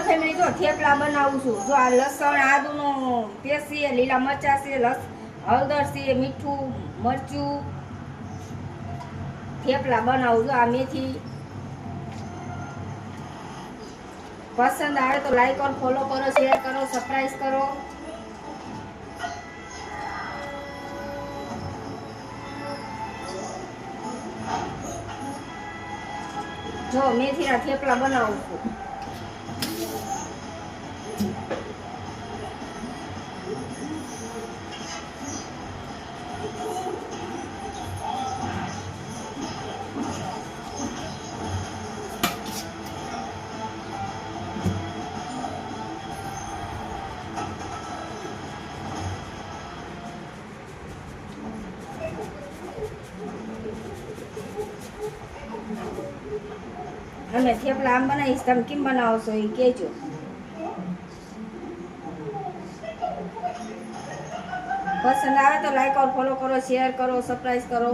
Family જો થેપલા બનાવું છું। જો આ લસણ આદુનો પેસ્ટ છે, લીલા મરચાં છે, હળદર છે, મીઠું મરચું, થેપલા બનાવું છું। આ મેથી પસંદ આવે તો લાઈક और ફોલો કરો, શેર કરો, સબસ્ક્રાઇબ કરો। જો મેથીના થેપલા બનાવું છું। અમે થેપલા આમ બનાવીશ, તમે કેમ બનાવો છો એ કહેજો। પસંદ આવે તો લાઈક और ફોલો કરો, શેર કરો, સબસ્ક્રાઇબ કરો।